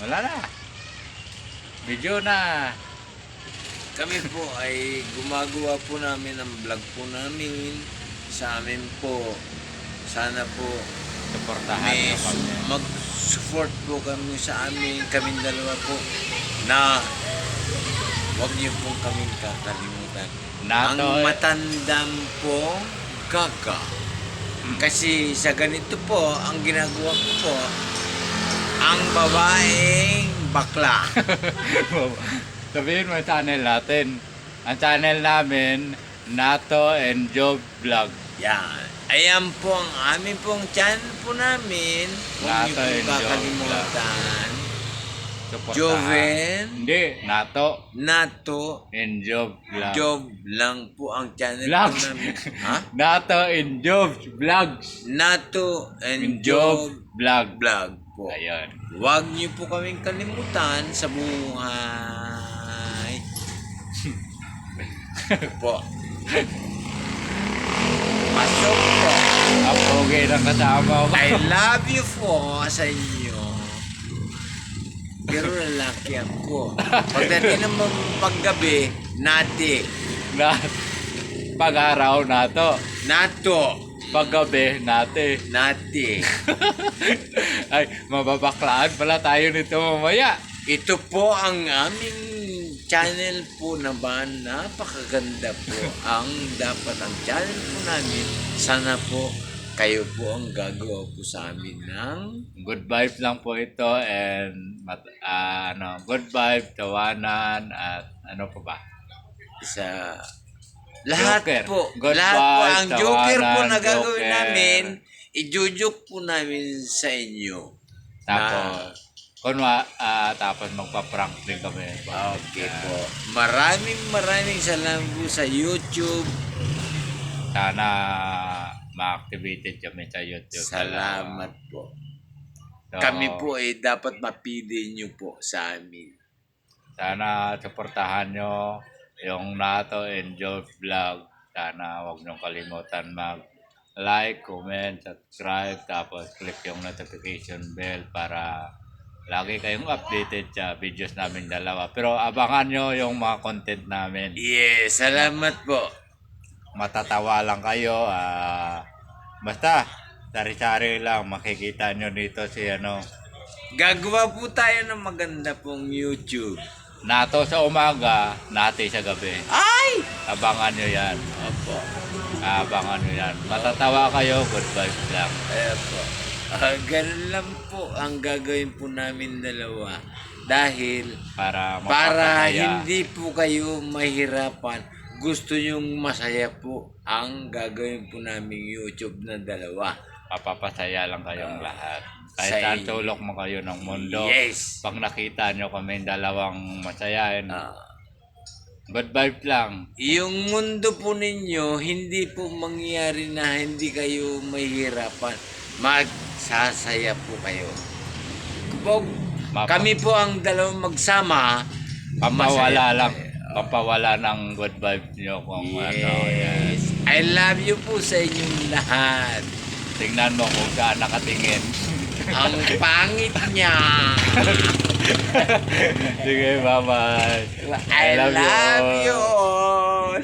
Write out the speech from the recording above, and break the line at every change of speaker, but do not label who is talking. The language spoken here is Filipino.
Wala na. Video na.
Kami po ay gumagawa po namin ng vlog po namin sa amin po. Sana po
Suportahan
may
nyo kami.
mag-support po kami sa amin, kaming dalawa po, na huwag niyo pong kaming kakalimutan. Ang matandang po, gaga. Kasi sa ganito po, ang ginagawa ko po, ang babaeng bakla.
Sabihin mo yung channel natin. Ang channel namin, Nato and Job Vlog.
Yan. Ayan po ang aming pong channel po namin. Huwag niyo
Nato and
pong
Job
kakalimutan.
Suportahan.
Joven,
Hindi, Nato
Nato,
and Job Vlog.
Job lang po ang channel
Vlog.
po namin. Ha?
Nato and Job Vlogs.
Nato and
Job
Job
Vlog.
Vlog po.
Ayun.
Huwag niyo po kaming kalimutan sa buhay. Po. Pasok po.
Ang pogi ng kasama ko.
I love you po sa inyo. Pero lalaki ako. Pagdating naman paggabi, nati.
Pag-araw nato.
Nato.
Paggabi nate.
Nati.
Ay, mababaklaan pala tayo nito mamaya.
Ito po ang aming channel po naman. Napakaganda po ang dapat ang channel po namin. Sana po kayo po ang gagawa po sa amin ng
Good vibes lang po ito and good vibe, tawanan at ano pa ba?
sa lahat
Joker.
po.
Good
Lahat po
vibes,
ang joker po
tawanan,
na gagawin
joker.
namin. I-joke po namin sa inyo.
Tapos, tapos magpa-prank din kami.
Okay po. Maraming salamat po sa YouTube.
Sana ma-activated kami sa YouTube.
Salamat po.
So,
Kami po ay dapat mapili nyo po sa amin.
sana suportahan nyo yung Nato and Job Vlog. Sana huwag nyo kalimutan mag-like, comment, subscribe, tapos click yung notification bell para lagi kayong updated sa videos namin dalawa. Pero abangan nyo yung mga content namin.
Yes, salamat po.
Matatawa lang kayo. Basta, sari-sari lang. Makikita nyo dito si
Gagawa po tayo ng maganda pong YouTube.
Nato sa umaga, Nati sa gabi.
Ay!
Abangan nyo yan.
Opo.
Abangan nyo yan. Matatawa kayo, good vibes lang.
Ayan po. Ganun lang po ang gagawin po namin dalawa. Dahil
Para
para
mapapasaya.
hindi po kayo mahirapan, gusto nyong masaya po ang gagawin po namin YouTube na dalawa.
Mapapasaya lang kayong lahat.
sa
Kahit saan
inyo.
sulok mo kayo ng mundo.
Yes.
Pag nakita nyo kami dalawang masayahin,
Ah,
good vibes lang.
yung mundo po ninyo, hindi po mangyayari na hindi kayo mahirapan. Magsasaya po kayo. Pag kami po ang dalawang magsama,
Pampawala
masaya
lang.
tayo.
Pampawala ng good vibes nyo kung ano. Yan.
Yes. I love you po sa inyong lahat.
Tingnan mo kung saan nakatingin.
Ang pangit niya.
Sige, bye-bye.
I love you all.